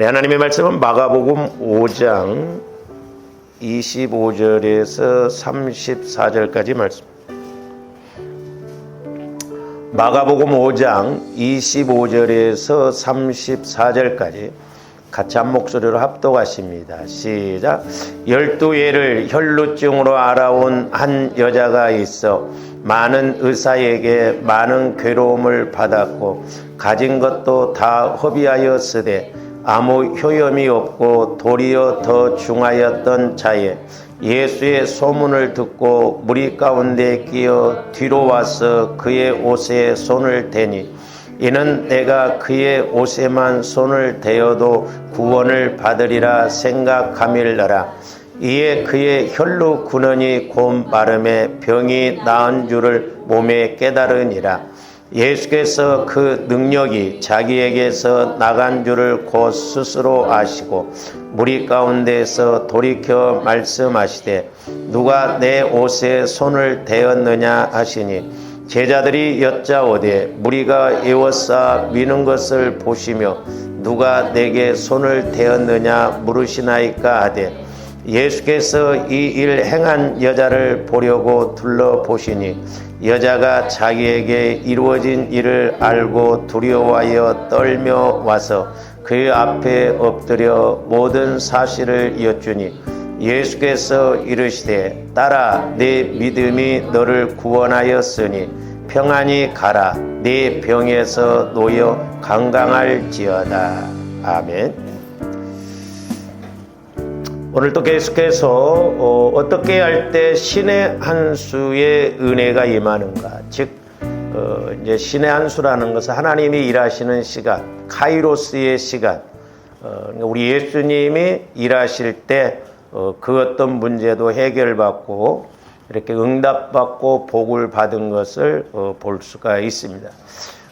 네, 하나님의 말씀은 마가복음 5장 25절에서 34절까지 말씀. 마가복음 5장 25절에서 34절까지 같이 한 목소리로 합독하십니다. 시작. 12예를 혈루증으로 알아온 한 여자가 있어 많은 의사에게 많은 괴로움을 받았고 가진 것도 다 허비하였으되 아무 효염이 없고 도리어 더 중하였던 자에 예수의 소문을 듣고 무리 가운데 끼어 뒤로 와서 그의 옷에 손을 대니 이는 내가 그의 옷에만 손을 대어도 구원을 받으리라 생각함일러라. 이에 그의 혈루 근원이 곧 마름에 병이 나은 줄을 몸에 깨달으니라. 예수께서 그 능력이 자기에게서 나간 줄을 곧 스스로 아시고 무리 가운데서 돌이켜 말씀하시되 누가 내 옷에 손을 대었느냐 하시니 제자들이 여짜오되 무리가 에워싸 미는 것을 보시며 누가 내게 손을 대었느냐 물으시나이까 하되 예수께서 이 일 행한 여자를 보려고 둘러보시니 여자가 자기에게 이루어진 일을 알고 두려워하여 떨며 와서 그 앞에 엎드려 모든 사실을 여쭈니 예수께서 이르시되 딸아 네 믿음이 너를 구원하였으니 평안히 가라 네 병에서 놓여 건강할지어다. 아멘. 오늘 또 계속해서 어떻게 할 때 신의 한 수의 은혜가 임하는가, 즉 이제 신의 한 수라는 것은 하나님이 일하시는 시간, 카이로스의 시간, 우리 예수님이 일하실 때 그 어떤 문제도 해결받고 이렇게 응답받고 복을 받은 것을 볼 수가 있습니다.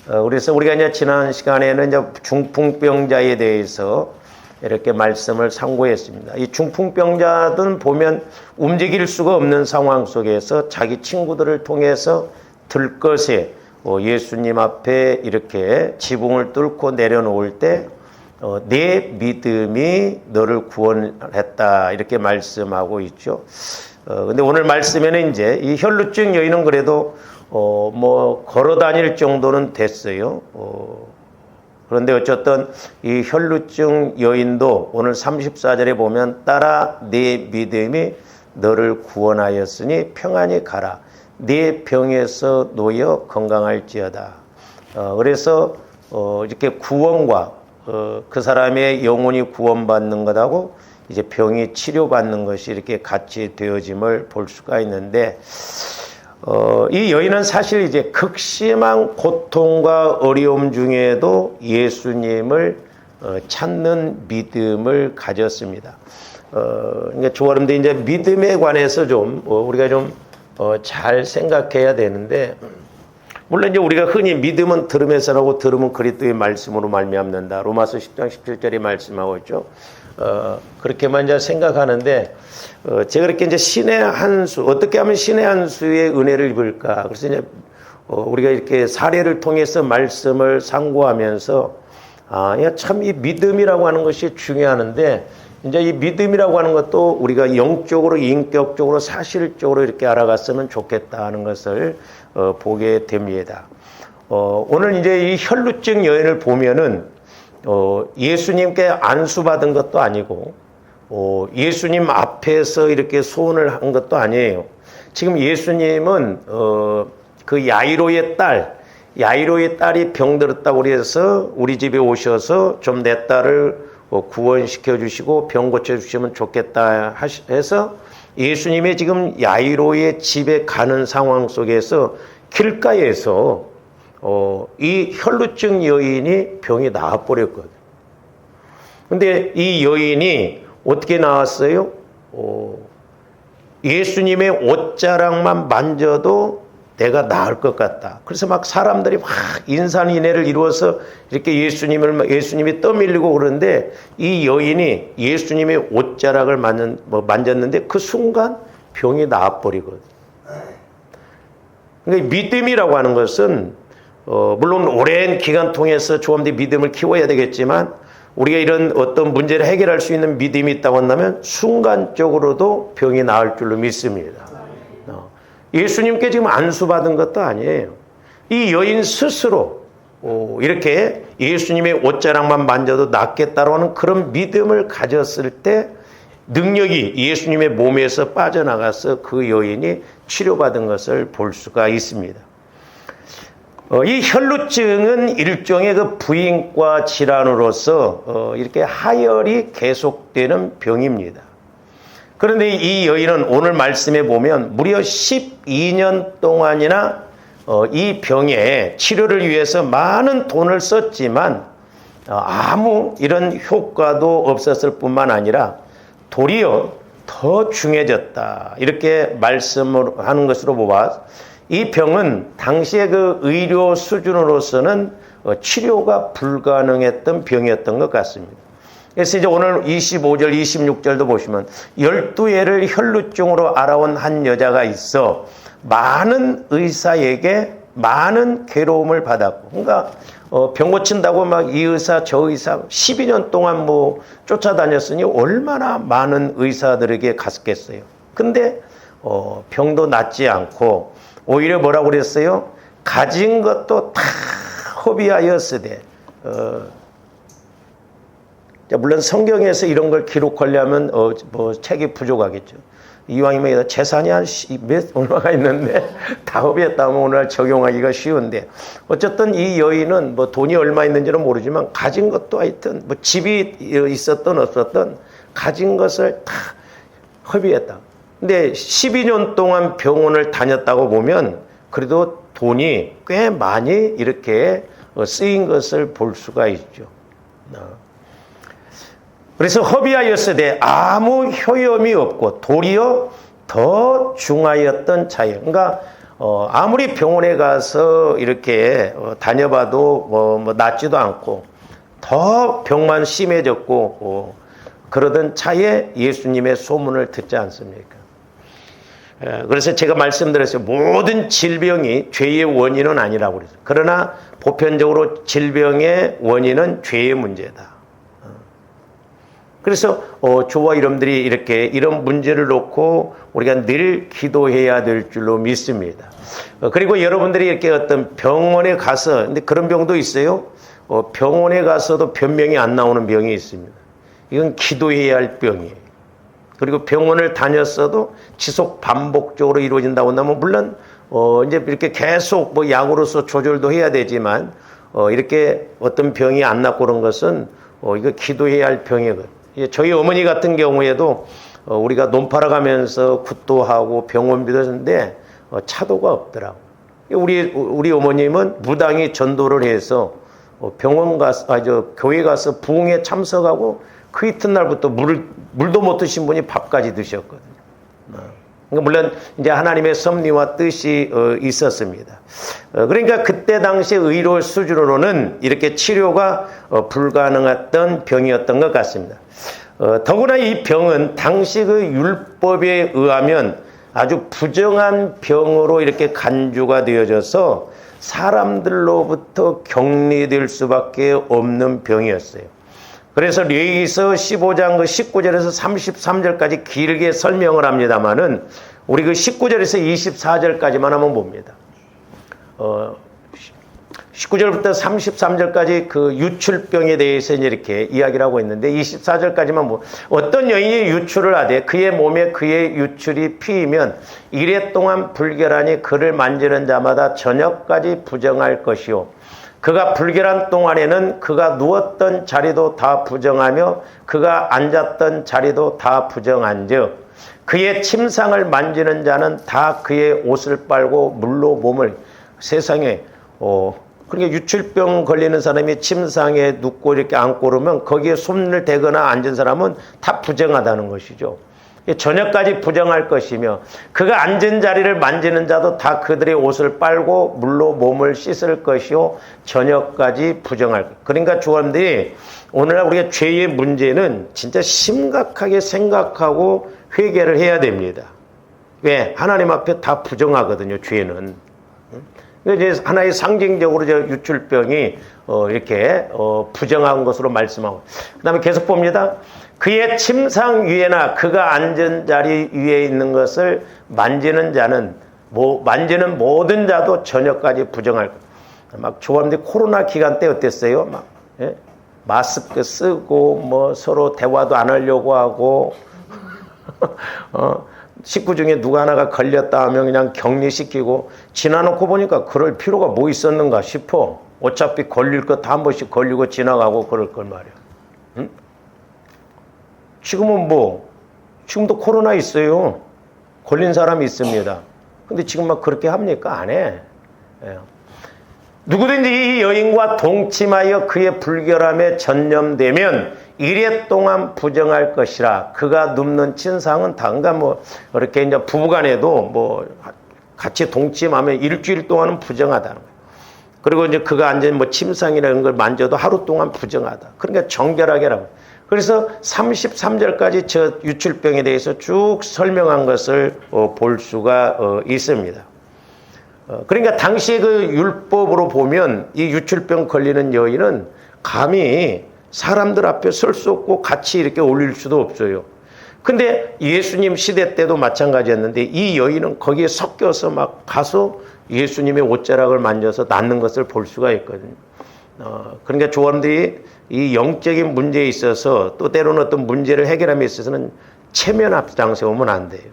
그래서 우리가 이제 지난 시간에는 이제 중풍병자에 대해서 이렇게 말씀을 상고했습니다. 이 중풍병자들은 보면 움직일 수가 없는 상황 속에서 자기 친구들을 통해서 들것에 예수님 앞에 이렇게 지붕을 뚫고 내려놓을 때 내 믿음이 너를 구원했다 이렇게 말씀하고 있죠. 근데 오늘 말씀에는 이제 이 혈루증 여인은 그래도 뭐 걸어 다닐 정도는 됐어요. 그런데 어쨌든 이 혈루증 여인도 오늘 34절에 보면 딸아 네 믿음이 너를 구원하였으니 평안히 가라 네 병에서 놓여 건강할지어다. 그래서 이렇게 구원과 그 사람의 영혼이 구원받는 것하고 이제 병이 치료받는 것이 이렇게 같이 되어짐을 볼 수가 있는데 이 여인은 사실 이제 극심한 고통과 어려움 중에도 예수님을 찾는 믿음을 가졌습니다. 그러니까 조아름도 이제 믿음에 관해서 좀 우리가 좀 잘 생각해야 되는데, 물론 이제 우리가 흔히 믿음은 들음에서라고 들으면 그리스도의 말씀으로 말미암는다. 로마서 10장 17절에 말씀하고 있죠. 그렇게만 이제 생각하는데, 제가 이렇게 이제 신의 한 수, 어떻게 하면 신의 한 수의 은혜를 입을까? 그래서 이제, 우리가 이렇게 사례를 통해서 말씀을 상고하면서, 참 이 믿음이라고 하는 것이 중요하는데, 이제 이 믿음이라고 하는 것도 우리가 영적으로, 인격적으로, 사실적으로 이렇게 알아갔으면 좋겠다 하는 것을, 보게 됩니다. 오늘 이제 이 혈루증 여인을 보면은, 예수님께 안수받은 것도 아니고 예수님 앞에서 이렇게 소원을 한 것도 아니에요. 지금 예수님은 그 야이로의 딸이 병들었다고 해서 우리 집에 오셔서 좀 내 딸을 구원시켜 주시고 병 고쳐 주시면 좋겠다 해서 예수님이 지금 야이로의 집에 가는 상황 속에서 길가에서 이 혈루증 여인이 병이 나아버렸거든. 근데 이 여인이 어떻게 나왔어요? 예수님의 옷자락만 만져도 내가 나을 것 같다. 그래서 막 사람들이 막 인산인해를 이루어서 이렇게 예수님이 떠밀리고 그러는데 이 여인이 예수님의 옷자락을 만졌는데 그 순간 병이 나아버리거든. 그러니까 믿음이라고 하는 것은 물론 오랜 기간 통해서 조금더 믿음을 키워야 되겠지만 우리가 이런 어떤 문제를 해결할 수 있는 믿음이 있다고 한다면 순간적으로도 병이 나을 줄로 믿습니다. 예수님께 지금 안수받은 것도 아니에요. 이 여인 스스로 이렇게 예수님의 옷자락만 만져도 낫겠다고 하는 그런 믿음을 가졌을 때 능력이 예수님의 몸에서 빠져나가서 그 여인이 치료받은 것을 볼 수가 있습니다. 이 혈루증은 일종의 그 부인과 질환으로서 이렇게 하열이 계속되는 병입니다. 그런데 이 여인은 오늘 말씀에 보면 무려 12년 동안이나 이 병의 치료를 위해서 많은 돈을 썼지만 아무 이런 효과도 없었을 뿐만 아니라 도리어 더 중해졌다. 이렇게 말씀을 하는 것으로 보아 이 병은 당시의 그 의료 수준으로서는 치료가 불가능했던 병이었던 것 같습니다. 그래서 이제 오늘 25절, 26절도 보시면 12해를 혈루증으로 알아온 한 여자가 있어 많은 의사에게 많은 괴로움을 받았고, 그러니까 병 고친다고 막 이 의사 저 의사 12년 동안 뭐 쫓아다녔으니 얼마나 많은 의사들에게 갔겠어요. 근데 병도 낫지 않고 오히려 뭐라고 그랬어요? 가진 것도 다 허비하였으되. 물론 성경에서 이런 걸 기록하려면 뭐 책이 부족하겠죠. 이왕이면 재산이 한 얼마가 있는데 다 허비했다면 오늘 적용하기가 쉬운데, 어쨌든 이 여인은 뭐 돈이 얼마 있는지는 모르지만 가진 것도 하여튼 뭐 집이 있었던 없었던 가진 것을 다 허비했다. 근데 12년 동안 병원을 다녔다고 보면 그래도 돈이 꽤 많이 이렇게 쓰인 것을 볼 수가 있죠. 그래서 허비하였으되 아무 효염이 없고 도리어 더 중하였던 자예. 그러니까 아무리 병원에 가서 이렇게 다녀봐도 뭐 낫지도 않고 더 병만 심해졌고 그러던 차에 예수님의 소문을 듣지 않습니까? 그래서 제가 말씀드렸어요. 모든 질병이 죄의 원인은 아니라고 그랬어요. 그러나 보편적으로 질병의 원인은 죄의 문제다. 그래서 저와 여러분들이 이렇게 이런 문제를 놓고 우리가 늘 기도해야 될 줄로 믿습니다. 그리고 여러분들이 이렇게 어떤 병원에 가서, 근데 그런 병도 있어요. 병원에 가서도 변명이 안 나오는 병이 있습니다. 이건 기도해야 할 병이에요. 그리고 병원을 다녔어도 지속 반복적으로 이루어진다고 한다면 물론 이제 이렇게 계속 뭐 약으로서 조절도 해야 되지만 이렇게 어떤 병이 안 낫고 그런 것은 이거 기도해야 할 병이거든요. 저희 어머니 같은 경우에도 우리가 논 팔아가면서 굿도 하고 병원비도 했는데 차도가 없더라고. 우리 어머님은 무당이 전도를 해서 병원 가서 교회 가서 부흥에 참석하고 그 이튿날부터 물도 못 드신 분이 밥까지 드셨거든요. 그러니까 물론 이제 하나님의 섭리와 뜻이 있었습니다. 그러니까 그때 당시 의료 수준으로는 이렇게 치료가 불가능했던 병이었던 것 같습니다. 더구나 이 병은 당시 그 율법에 의하면 아주 부정한 병으로 이렇게 간주가 되어져서 사람들로부터 격리될 수밖에 없는 병이었어요. 그래서 레위기서 15장 그 19절에서 33절까지 길게 설명을 합니다만은 우리 그 19절에서 24절까지만 한번 봅니다. 19절부터 33절까지 그 유출병에 대해서 이렇게 이야기를 하고 있는데 24절까지만 뭐 어떤 여인이 유출을 하되 그의 몸에 그의 유출이 피이면 이래 동안 불결하니 그를 만지는 자마다 저녁까지 부정할 것이요 그가 불결한 동안에는 그가 누웠던 자리도 다 부정하며 그가 앉았던 자리도 다 부정한즉 그의 침상을 만지는 자는 다 그의 옷을 빨고 물로 몸을 세상에 그러니까 유출병 걸리는 사람이 침상에 눕고 이렇게 앉고 그러면 거기에 손을 대거나 앉은 사람은 다 부정하다는 것이죠. 저녁까지 부정할 것이며 그가 앉은 자리를 만지는 자도 다 그들의 옷을 빨고 물로 몸을 씻을 것이요 저녁까지 부정할 것. 그러니까 주원들이 오늘날 우리가 죄의 문제는 진짜 심각하게 생각하고 회개를 해야 됩니다. 왜? 하나님 앞에 다 부정하거든요. 죄는. 이제 하나의 상징적으로 저 유출병이 이렇게 부정한 것으로 말씀하고, 그다음에 계속 봅니다. 그의 침상 위에나 그가 앉은 자리 위에 있는 것을 만지는 자는 만지는 모든 자도 저녁까지 부정할 것. 막 조합원들이 코로나 기간 때 어땠어요? 막 예? 마스크 쓰고 뭐 서로 대화도 안 하려고 하고 식구 중에 누가 하나가 걸렸다 하면 그냥 격리시키고, 지나놓고 보니까 그럴 필요가 뭐 있었는가 싶어. 어차피 걸릴 것 다 한 번씩 걸리고 지나가고 그럴 걸 말이야. 응? 지금은 지금도 코로나 있어요. 걸린 사람이 있습니다. 근데 지금 막 그렇게 합니까? 안 해. 예. 누구든지 이 여인과 동침하여 그의 불결함에 전념되면 이래 동안 부정할 것이라. 그가 눕는 침상은 당가 이렇게 이제 부부간에도 같이 동침하면 일주일 동안은 부정하다는 거예요. 그리고 이제 그가 앉은 침상이라는 걸 만져도 하루 동안 부정하다. 그러니까 정결하게라고. 그래서 33절까지 저 유출병에 대해서 쭉 설명한 것을 볼 수가 있습니다. 그러니까 당시의 그 율법으로 보면 이 유출병 걸리는 여인은 감히 사람들 앞에 설 수 없고 같이 이렇게 올릴 수도 없어요. 근데 예수님 시대 때도 마찬가지였는데 이 여인은 거기에 섞여서 막 가서 예수님의 옷자락을 만져서 낫는 것을 볼 수가 있거든요. 그러니까 조원들이 이 영적인 문제에 있어서 또 때로는 어떤 문제를 해결함에 있어서는 체면 앞장세우면 안 돼요.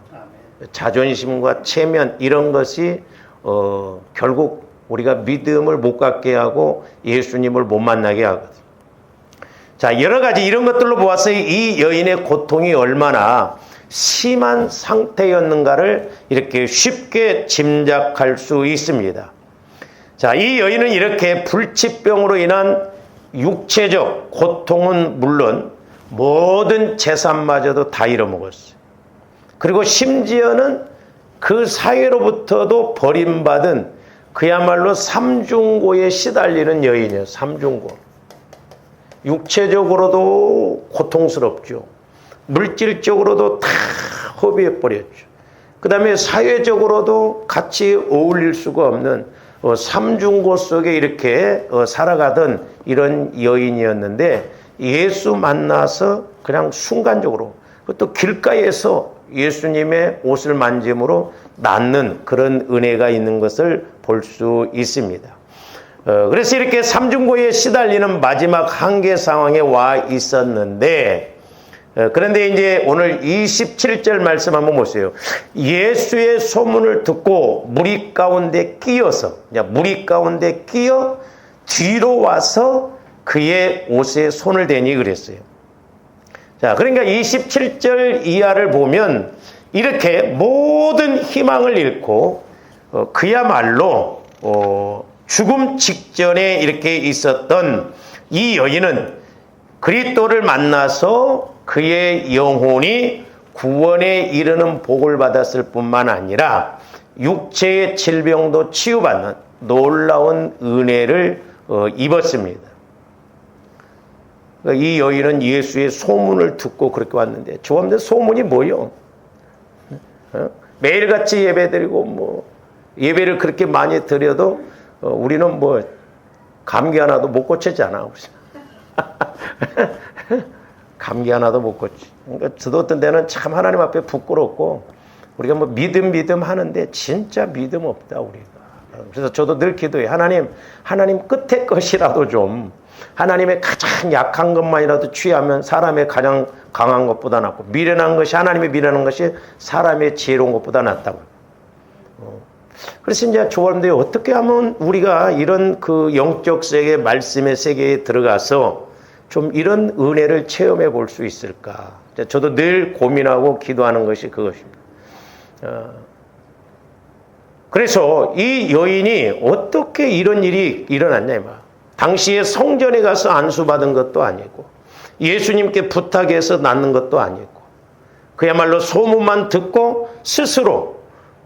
자존심과 체면 이런 것이 결국 우리가 믿음을 못 갖게 하고 예수님을 못 만나게 하거든요. 자, 여러 가지 이런 것들로 보아서 이 여인의 고통이 얼마나 심한 상태였는가를 이렇게 쉽게 짐작할 수 있습니다. 자, 이 여인은 이렇게 불치병으로 인한 육체적 고통은 물론 모든 재산마저도 다 잃어먹었어요. 그리고 심지어는 그 사회로부터도 버림받은 그야말로 삼중고에 시달리는 여인이에요. 삼중고. 육체적으로도 고통스럽죠. 물질적으로도 다 허비해버렸죠. 그 다음에 사회적으로도 같이 어울릴 수가 없는 삼중고 속에 이렇게 살아가던 이런 여인이었는데, 예수 만나서 그냥 순간적으로, 또 길가에서 예수님의 옷을 만짐으로 낫는 그런 은혜가 있는 것을 볼 수 있습니다. 그래서 이렇게 삼중고에 시달리는 마지막 한계 상황에 와 있었는데, 그런데 이제 오늘 27절 말씀 한번 보세요. 예수의 소문을 듣고 무리 가운데 끼어 뒤로 와서 그의 옷에 손을 대니 그랬어요. 자, 그러니까 27절 이하를 보면 이렇게 모든 희망을 잃고 그야말로 죽음 직전에 이렇게 있었던 이 여인은 그리스도를 만나서 그의 영혼이 구원에 이르는 복을 받았을 뿐만 아니라 육체의 질병도 치유받는 놀라운 은혜를 입었습니다. 이 여인은 예수의 소문을 듣고 그렇게 왔는데, 조합들 소문이 뭐요? 매일같이 예배드리고 예배를 그렇게 많이 드려도 우리는 감기 하나도 못 고쳤잖아. 감기 하나도 못 고치. 그러니까 저도 어떤 데는 참 하나님 앞에 부끄럽고, 우리가 믿음 하는데 진짜 믿음 없다 우리가. 그래서 저도 늘 기도해요. 하나님 끝의 것이라도 좀, 하나님의 가장 약한 것만이라도 취하면 사람의 가장 강한 것보다 낫고, 하나님의 미련한 것이 사람의 지혜로운 것보다 낫다고. 그래서 이제 조원들이 어떻게 하면 우리가 이런 그 영적 세계, 말씀의 세계에 들어가서 좀 이런 은혜를 체험해 볼 수 있을까? 저도 늘 고민하고 기도하는 것이 그것입니다. 그래서 이 여인이 어떻게 이런 일이 일어났냐, 당시에 성전에 가서 안수받은 것도 아니고, 예수님께 부탁해서 낳는 것도 아니고, 그야말로 소문만 듣고 스스로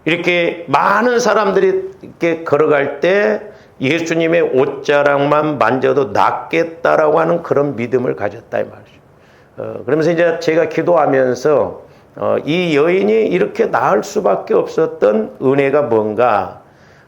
이렇게 많은 사람들이 이렇게 걸어갈 때 예수님의 옷자락만 만져도 낫겠다라고 하는 그런 믿음을 가졌다 이 말이죠. 그러면서 이제 제가 기도하면서 이 여인이 이렇게 나을 수밖에 없었던 은혜가 뭔가,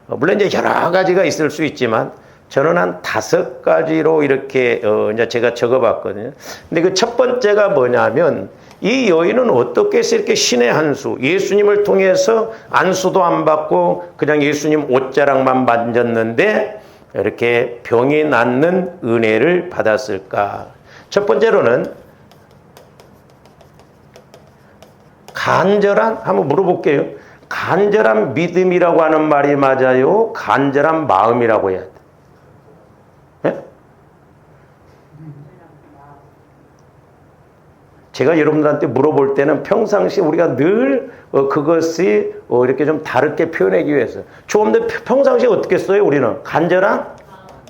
물론 이제 여러 가지가 있을 수 있지만 저는 한 5가지로 이렇게 이제 제가 적어봤거든요. 근데 그 첫 번째가 뭐냐면 이 여인은 어떻게 해서 이렇게 신의 한 수, 예수님을 통해서 안수도 안 받고 그냥 예수님 옷자락만 만졌는데 이렇게 병이 낫는 은혜를 받았을까? 첫 번째로는 간절한, 한번 물어볼게요. 간절한 믿음이라고 하는 말이 맞아요? 간절한 마음이라고 해야 돼? 네? 제가 여러분들한테 물어볼 때는 평상시 우리가 늘 그것이 이렇게 좀 다르게 표현하기 위해서. 조금 더 평상시에 어떻게 써요? 우리는 간절한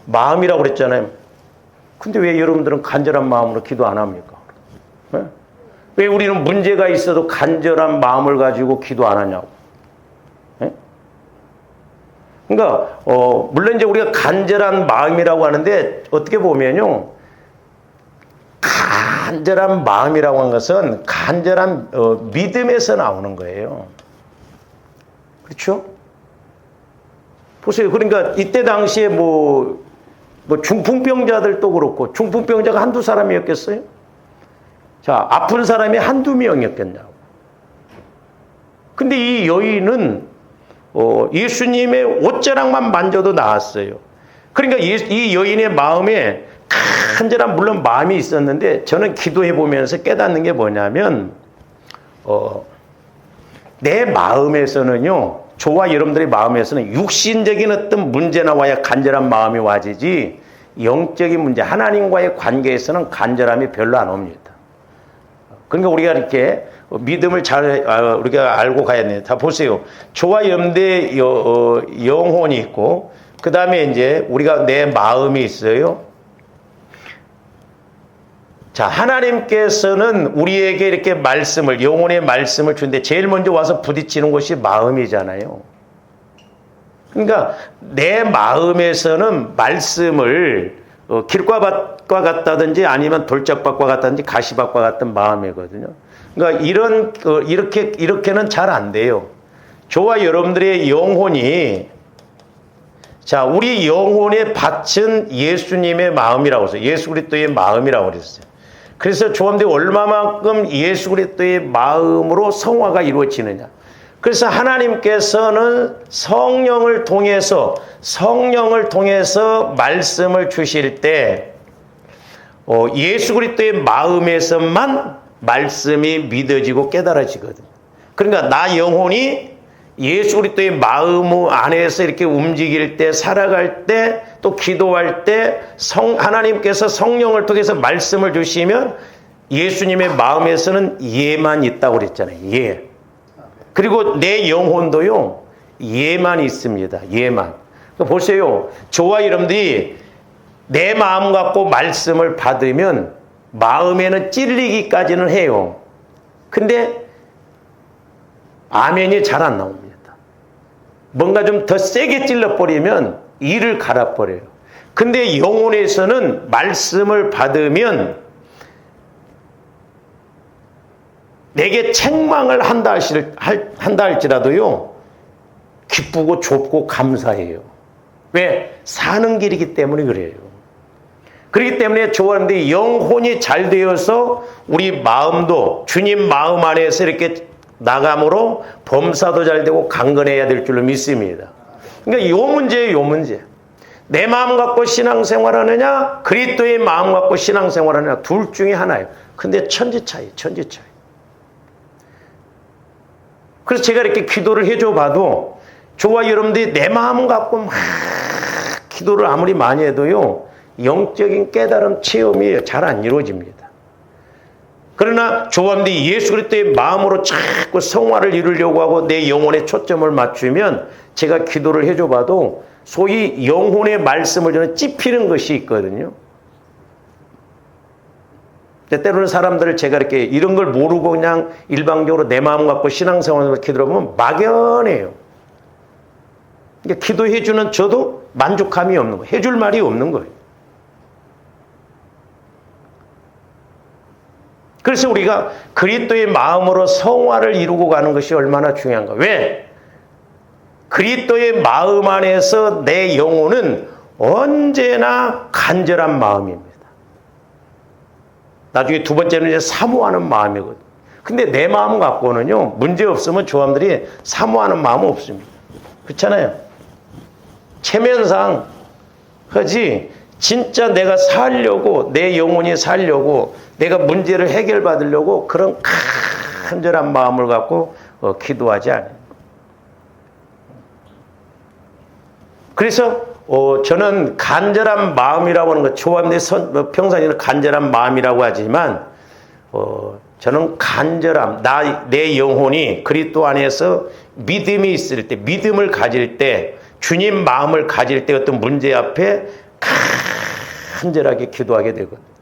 마음이라고 그랬잖아요. 근데 왜 여러분들은 간절한 마음으로 기도 안 합니까? 네? 왜 우리는 문제가 있어도 간절한 마음을 가지고 기도 안 하냐고. 네? 그러니까 물론 이제 우리가 간절한 마음이라고 하는데 어떻게 보면요, 간절한 마음이라고 하는 것은 간절한 믿음에서 나오는 거예요. 그렇죠? 보세요. 그러니까 이때 당시에 뭐 중풍병자들도 그렇고, 중풍병자가 한두 사람이었겠어요? 자, 아픈 사람이 한두 명이었겠냐고. 근데 이 여인은 예수님의 옷자락만 만져도 나았어요. 그러니까 이 여인의 마음에 간절한 물론 마음이 있었는데, 저는 기도해 보면서 깨닫는 게 뭐냐면 내 마음에서는요, 저와 여러분들의 마음에서는 육신적인 어떤 문제나 와야 간절한 마음이 와지지, 영적인 문제, 하나님과의 관계에서는 간절함이 별로 안 옵니다. 그러니까 우리가 이렇게 믿음을 잘 우리가 알고 가야 돼요. 자, 보세요. 저와 여러분들의 영혼이 있고, 그 다음에 이제 우리가 내 마음이 있어요. 자, 하나님께서는 우리에게 이렇게 말씀을, 영혼의 말씀을 주는데 제일 먼저 와서 부딪히는 것이 마음이잖아요. 그러니까 내 마음에서는 말씀을 길과밭과 같다든지 아니면 돌짝밭과 같다든지 가시밭과 같은 마음이거든요. 그러니까 이렇게는 잘 안 돼요. 저와 여러분들의 영혼이, 자, 우리 영혼의 밭은 예수님의 마음이라고 했어요. 예수 그리스도의 마음이라고 그랬어요. 그래서 조함들이 얼마만큼 예수 그리스도의 마음으로 성화가 이루어지느냐. 그래서 하나님께서는 성령을 통해서 말씀을 주실 때 예수 그리스도의 마음에서만 말씀이 믿어지고 깨달아지거든요. 그러니까 나 영혼이 예수 그리스도의 마음 안에서 이렇게 움직일 때, 살아갈 때, 또 기도할 때 하나님께서 성령을 통해서 말씀을 주시면 예수님의 마음에서는 예만 있다고 그랬잖아요. 예. 그리고 내 영혼도요, 예만 있습니다. 예만. 보세요. 저와 여러분들이 내 마음 갖고 말씀을 받으면 마음에는 찔리기까지는 해요. 근데 아멘이 잘 안 나옵니다. 뭔가 좀 더 세게 찔러버리면 이를 갈아버려요. 근데 영혼에서는 말씀을 받으면 내게 책망을 한다 할지라도요, 기쁘고 좁고 감사해요. 왜? 사는 길이기 때문에 그래요. 그렇기 때문에 저하는데 영혼이 잘 되어서 우리 마음도 주님 마음 안에서 이렇게 나감으로 범사도 잘 되고 강건해야 될 줄로 믿습니다. 그러니까 요 문제예요, 요 문제. 내 마음 갖고 신앙생활하느냐, 그리스도의 마음 갖고 신앙생활하느냐, 둘 중에 하나예요. 근데 천지 차이. 그래서 제가 이렇게 기도를 해줘 봐도 저와 여러분들이 내 마음 갖고 막 기도를 아무리 많이 해도요, 영적인 깨달음 체험이 잘 안 이루어집니다. 그러나 저와님들이 예수 그리스도의 마음으로 자꾸 성화를 이루려고 하고 내 영혼에 초점을 맞추면 제가 기도를 해줘 봐도 소위 영혼의 말씀을 저는 찝히는 것이 있거든요. 때로는 사람들을 제가 이렇게 이런 걸 모르고 그냥 일방적으로 내 마음 갖고 신앙생활을 기도하면 막연해요. 그러니까 기도해주는 저도 만족감이 없는 거예요. 해줄 말이 없는 거예요. 그래서 우리가 그리스도의 마음으로 성화를 이루고 가는 것이 얼마나 중요한가. 왜? 그리스도의 마음 안에서 내 영혼은 언제나 간절한 마음입니다. 나중에 두 번째는 이제 사모하는 마음이거든요. 근데 내 마음 갖고는요, 문제 없으면 저 사람들이 사모하는 마음은 없습니다. 그렇잖아요. 체면상 하지, 진짜 내가 살려고, 내 영혼이 살려고, 내가 문제를 해결받으려고 그런 간절한 마음을 갖고 기도하지 않아요. 그래서 저는 간절한 마음이라고 하는 것, 조합대 평상시에는 간절한 마음이라고 하지만 저는 간절함, 내 영혼이 그리스도 안에서 믿음이 있을 때, 믿음을 가질 때, 주님 마음을 가질 때 어떤 문제 앞에 간절하게 기도하게 되거든요.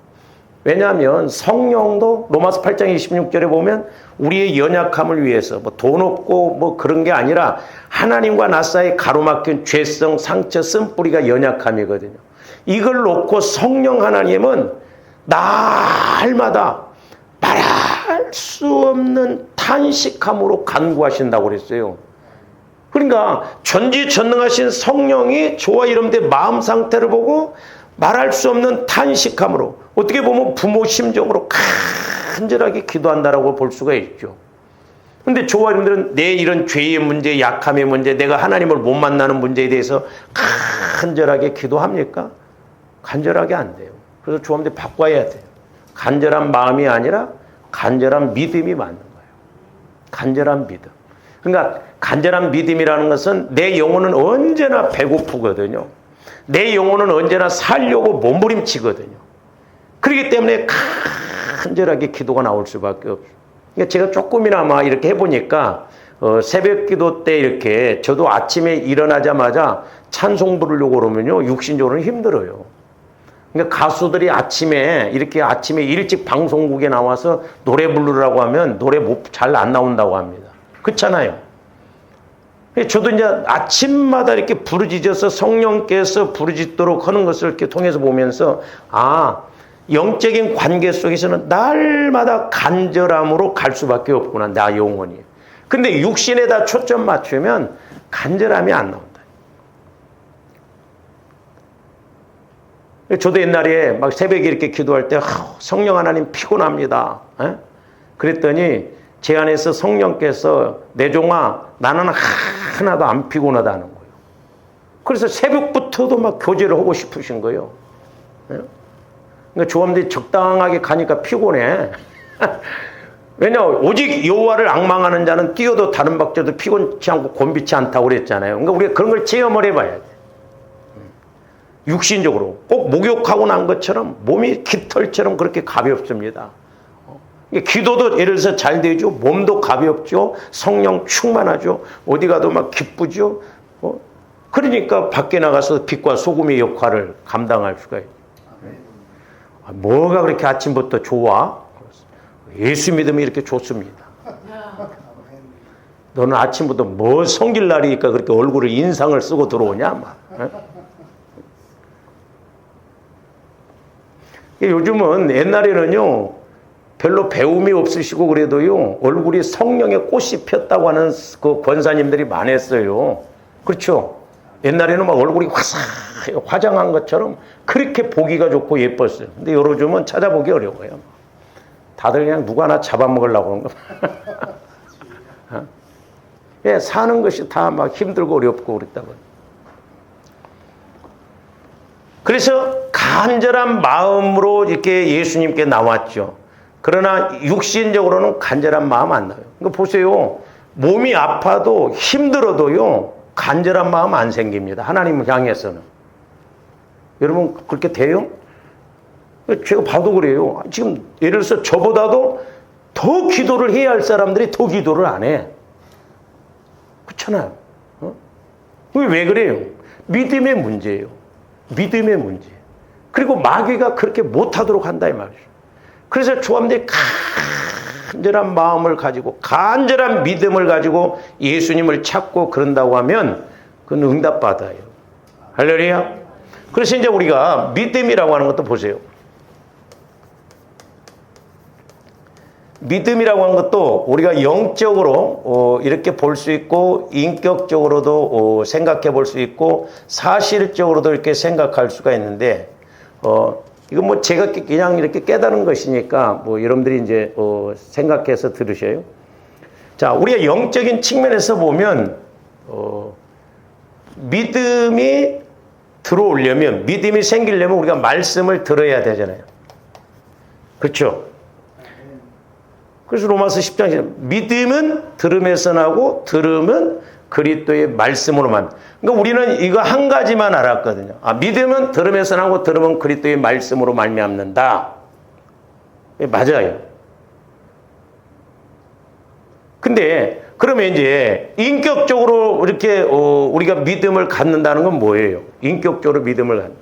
왜냐하면 성령도 로마서 8장 26절에 보면 우리의 연약함을 위해서 뭐 돈 없고 뭐 그런 게 아니라 하나님과 나 사이 가로막힌 죄성, 상처, 쓴뿌리가 연약함이거든요. 이걸 놓고 성령 하나님은 날마다 말할 수 없는 탄식함으로 간구하신다고 그랬어요. 그러니까 전지전능하신 성령이 저와 여러분들의 마음 상태를 보고 말할 수 없는 탄식함으로, 어떻게 보면 부모 심정으로 간절하게 기도한다라고 볼 수가 있죠. 근데 저와 여러분들은 내 이런 죄의 문제, 약함의 문제, 내가 하나님을 못 만나는 문제에 대해서 간절하게 기도합니까? 간절하게 안 돼요. 그래서 저한테 바꿔야 돼요. 간절한 마음이 아니라 간절한 믿음이 맞는 거예요. 간절한 믿음. 그러니까 간절한 믿음이라는 것은 내 영혼은 언제나 배고프거든요. 내 영혼은 언제나 살려고 몸부림치거든요. 그렇기 때문에 간절하게 기도가 나올 수밖에 없어요. 그러니까 제가 조금이나마 이렇게 해보니까 새벽 기도 때 이렇게 저도 아침에 일어나자마자 찬송 부르려고 그러면요, 육신적으로는 힘들어요. 그러니까 가수들이 아침에 일찍 방송국에 나와서 노래 부르라고 하면 노래 잘 안 나온다고 합니다. 그렇잖아요. 저도 이제 아침마다 이렇게 부르짖어서 성령께서 부르짖도록 하는 것을 이렇게 통해서 보면서, 영적인 관계 속에서는 날마다 간절함으로 갈 수밖에 없구나, 나 영혼이. 근데 육신에다 초점 맞추면 간절함이 안 나온다. 저도 옛날에 막 새벽에 이렇게 기도할 때 성령 하나님 피곤합니다. 그랬더니 제 안에서 성령께서 내 종아 나는 하나도 안 피곤하다는 거예요. 그래서 새벽부터도 막 교제를 하고 싶으신 거예요. 그러니까 조함들이 적당하게 가니까 피곤해. 왜냐, 오직 여호와를 앙망하는 자는 뛰어도 다른 박자도 피곤치 않고 곤비치 않다고 그랬잖아요. 그러니까 우리가 그런 걸 체험을 해봐야 돼. 육신적으로 꼭 목욕하고 난 것처럼 몸이 깃털처럼 그렇게 가볍습니다. 기도도 예를 들어서 잘 되죠. 몸도 가볍죠. 성령 충만하죠. 어디 가도 막 기쁘죠. 그러니까 밖에 나가서 빛과 소금의 역할을 감당할 수가 있죠. 뭐가 그렇게 아침부터 좋아? 예수 믿음이 이렇게 좋습니다. 너는 아침부터 뭐 성길날이니까 그렇게 얼굴에 인상을 쓰고 들어오냐? 막. 요즘은 옛날에는요, 별로 배움이 없으시고 그래도요, 얼굴이 성령의 꽃이 폈다고 하는 그 권사님들이 많았어요. 그렇죠? 옛날에는 막 얼굴이 화장한 것처럼 그렇게 보기가 좋고 예뻤어요. 근데 요즘은 찾아보기 어려워요. 다들 그냥 누구 하나 잡아먹으려고 그런 거. 예, 사는 것이 다 막 힘들고 어렵고 그랬다고요. 그래서 간절한 마음으로 이렇게 예수님께 나왔죠. 그러나 육신적으로는 간절한 마음 안 나요. 그러니까 보세요. 몸이 아파도 힘들어도요, 간절한 마음 안 생깁니다. 하나님을 향해서는. 여러분 그렇게 돼요? 제가 봐도 그래요. 지금 예를 들어서 저보다도 더 기도를 해야 할 사람들이 더 기도를 안 해. 그렇잖아요. 왜 그래요? 믿음의 문제예요. 믿음의 문제. 그리고 마귀가 그렇게 못하도록 한다 이 말이죠. 그래서 조함들이 간절한 마음을 가지고 간절한 믿음을 가지고 예수님을 찾고 그런다고 하면 그건 응답받아요. 할렐루야. 그래서 이제 우리가 믿음이라고 하는 것도 보세요. 믿음이라고 하는 것도 우리가 영적으로 이렇게 볼 수 있고 인격적으로도 생각해 볼 수 있고 사실적으로도 이렇게 생각할 수가 있는데 이건 뭐 제가 그냥 이렇게 깨달은 것이니까 뭐 여러분들이 이제 생각해서 들으셔요. 자, 우리가 영적인 측면에서 보면 믿음이 들어오려면, 믿음이 생기려면 우리가 말씀을 들어야 되잖아요. 그렇죠? 그래서 로마서 10장에 믿음은 들음에서 나고 들음은 그리스도의 말씀으로만. 그러니까 우리는 이거 한 가지만 알았거든요. 믿음은 들음에서 나고 들음은 그리스도의 말씀으로 말미암는다. 맞아요. 근데 그러면 이제 인격적으로 이렇게 우리가 믿음을 갖는다는 건 뭐예요? 인격적으로 믿음을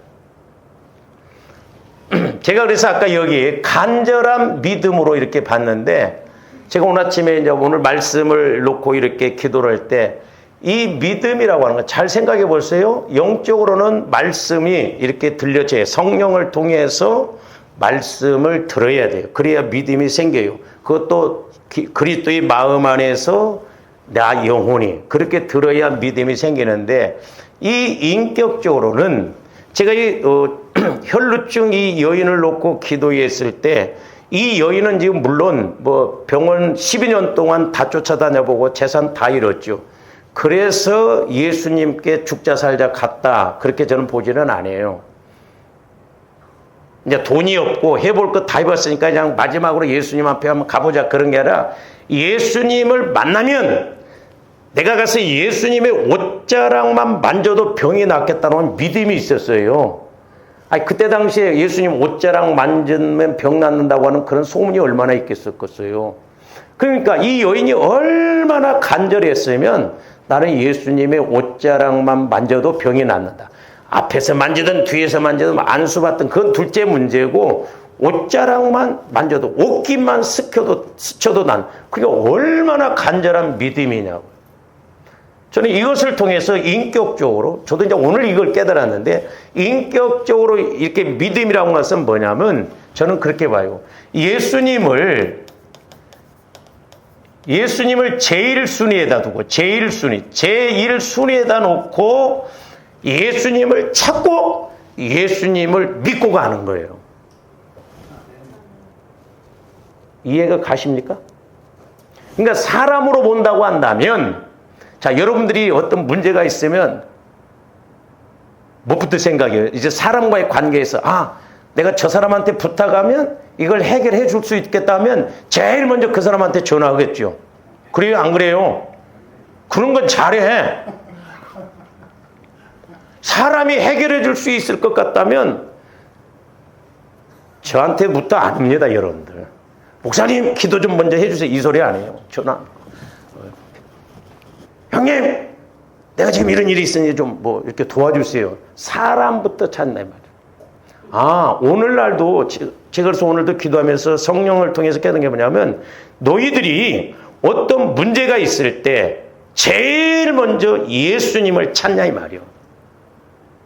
갖는. 제가 그래서 아까 여기 간절한 믿음으로 이렇게 봤는데, 제가 오늘 아침에 이제 오늘 말씀을 놓고 이렇게 기도를 할 때 이 믿음이라고 하는 거 잘 생각해 보세요. 영적으로는 말씀이 이렇게 들려져요. 성령을 통해서 말씀을 들어야 돼요. 그래야 믿음이 생겨요. 그것도 그리스도의 마음 안에서 나 영혼이 그렇게 들어야 믿음이 생기는데, 이 인격적으로는 제가 이 혈루증 이 여인을 놓고 기도했을 때, 이 여인은 지금 물론 뭐 병원 12년 동안 다 쫓아다녀보고 재산 다 잃었죠. 그래서 예수님께 죽자 살자 갔다, 그렇게 저는 보지는 않아요. 이제 돈이 없고 해볼 것 다 해봤으니까 그냥 마지막으로 예수님 앞에 한번 가보자, 그런 게 아니라 예수님을 만나면 내가 가서 예수님의 옷자락만 만져도 병이 낫겠다는 믿음이 있었어요. 아니, 그때 당시에 예수님 옷자락 만지면 병 낫는다고 하는 그런 소문이 얼마나 있겠었겠어요. 그러니까 이 여인이 얼마나 간절했으면 나는 예수님의 옷자락만 만져도 병이 낫는다. 앞에서 만지든 뒤에서 만지든 안수받든 그건 둘째 문제고, 옷자락만 만져도 옷깃만 스쳐도 난, 그게 얼마나 간절한 믿음이냐고. 저는 이것을 통해서 인격적으로, 저도 이제 오늘 이걸 깨달았는데, 인격적으로 이렇게 믿음이라고 하는 것은 뭐냐면, 저는 그렇게 봐요. 예수님을 제일 순위에다 두고, 제일 순위에다 놓고 예수님을 찾고 예수님을 믿고 가는 거예요. 이해가 가십니까? 그러니까 사람으로 본다고 한다면, 자, 여러분들이 어떤 문제가 있으면 뭐부터 생각해요? 이제 사람과의 관계에서 내가 저 사람한테 부탁하면 이걸 해결해 줄 수 있겠다면 제일 먼저 그 사람한테 전화하겠죠. 그래요? 안 그래요? 그런 건 잘해. 사람이 해결해 줄 수 있을 것 같다면 저한테부터 안 합니다, 여러분들. 목사님, 기도 좀 먼저 해주세요. 이 소리 안 해요. 전화. 형님, 내가 지금 이런 일이 있으니 좀 뭐 이렇게 도와주세요. 사람부터 찾네 말이야. 오늘날도 제가 그래서 오늘도 기도하면서 성령을 통해서 깨닫는 게 뭐냐면, 너희들이 어떤 문제가 있을 때 제일 먼저 예수님을 찾냐 이 말이요.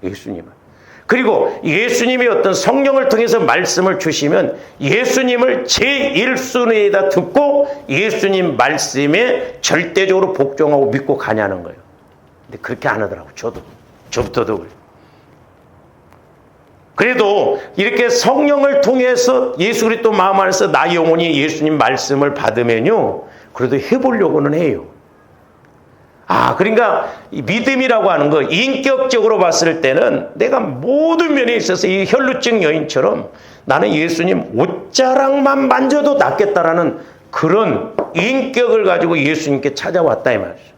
예수님을. 그리고 예수님이 어떤 성령을 통해서 말씀을 주시면 예수님을 제1순위에다 듣고 예수님 말씀에 절대적으로 복종하고 믿고 가냐는 거예요. 근데 그렇게 안 하더라고요. 저부터도 그래요. 그래도 이렇게 성령을 통해서 예수 그리스도 마음 안에서 나 영혼이 예수님 말씀을 받으면요, 그래도 해보려고는 해요. 그러니까 이 믿음이라고 하는 거, 인격적으로 봤을 때는 내가 모든 면에 있어서 이 혈루증 여인처럼 나는 예수님 옷자락만 만져도 낫겠다라는 그런 인격을 가지고 예수님께 찾아왔다 이 말이죠.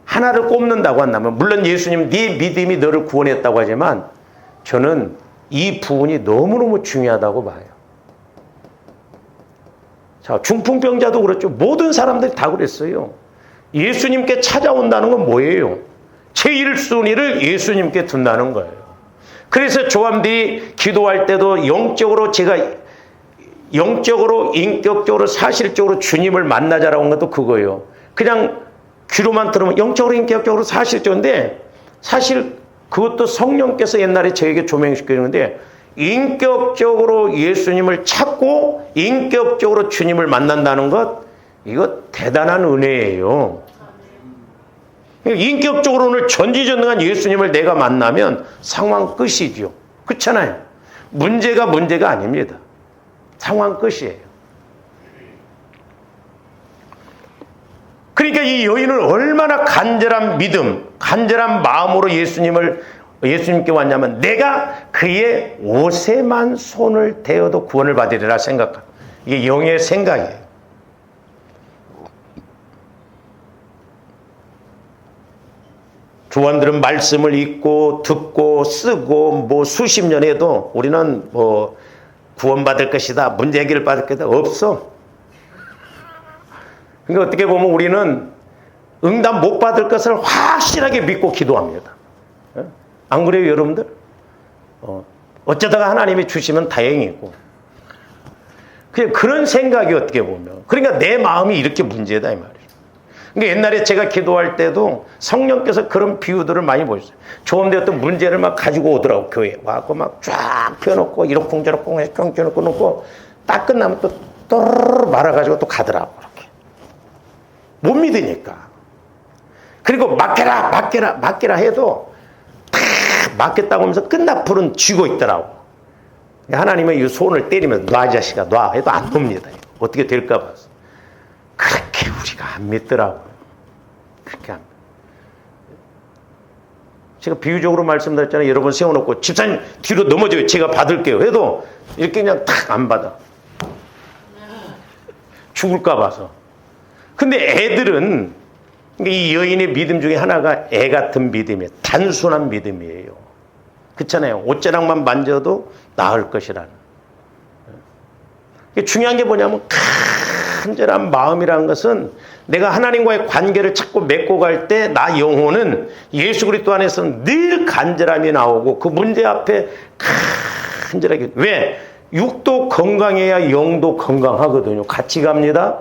하나를 꼽는다고 한다면, 물론 예수님 네 믿음이 너를 구원했다고 하지만 저는 이 부분이 너무너무 중요하다고 봐요. 자, 중풍병자도 그렇죠. 모든 사람들이 다 그랬어요. 예수님께 찾아온다는 건 뭐예요? 제1순위를 예수님께 둔다는 거예요. 그래서 조함들이 기도할 때도 영적으로 인격적으로 사실적으로 주님을 만나자라고 한 것도 그거예요. 그냥 귀로만 들으면 영적으로 인격적으로 사실적인데, 사실 그것도 성령께서 옛날에 저에게 조명시켜 주는데, 인격적으로 예수님을 찾고 인격적으로 주님을 만난다는 것, 이거 대단한 은혜예요. 인격적으로 오늘 전지전능한 예수님을 내가 만나면 상황 끝이죠. 그렇잖아요. 문제가 아닙니다. 상황 끝이에요. 그러니까 이 여인은 얼마나 간절한 믿음, 간절한 마음으로 예수님께 왔냐면 내가 그의 옷에만 손을 대어도 구원을 받으리라 생각합니다. 이게 영의 생각이에요. 조원들은 말씀을 읽고 듣고 쓰고 수십 년 해도 우리는 구원받을 것이다, 문제 해결을 받을 것이다 없어. 그러니까 어떻게 보면 우리는 응답 못 받을 것을 확실하게 믿고 기도합니다. 안 그래요, 여러분들? 어쩌다가 하나님이 주시면 다행이고. 그냥 그런 생각이 어떻게 보면. 그러니까 내 마음이 이렇게 문제다 이 말이에요. 그러니까 옛날에 제가 기도할 때도 성령께서 그런 비유들을 많이 보셨어요. 조음대 어떤 문제를 막 가지고 오더라고, 교회에. 와서 막 쫙 펴놓고, 이러쿵저러쿵 해서 펴놓고 놓고, 딱 끝나면 또 또르르 말아가지고 또 가더라고, 그렇게. 못 믿으니까. 그리고 맡겨라 해도 다 맡겼다고 하면서 끝나풀은 쥐고 있더라고. 하나님은 이 손을 때리면서 놔, 이 자식아, 놔 해도 안 놉니다. 어떻게 될까 봐서. 그렇게 우리가 안 믿더라고요. 그렇게 안 믿어요. 제가 비유적으로 말씀드렸잖아요. 여러분 세워놓고 집사님 뒤로 넘어져요. 제가 받을게요. 해도 이렇게 그냥 탁 안 받아. 죽을까 봐서. 근데 애들은 이 여인의 믿음 중에 하나가 애 같은 믿음이에요. 단순한 믿음이에요. 그렇잖아요. 옷자락만 만져도 나을 것이라는. 중요한 게 뭐냐면 간절한 마음이라는 것은 내가 하나님과의 관계를 자꾸 맺고 갈 때 나 영혼은 예수 그리스도 안에서는 늘 간절함이 나오고 그 문제 앞에 간절하게. 왜? 육도 건강해야 영도 건강하거든요. 같이 갑니다.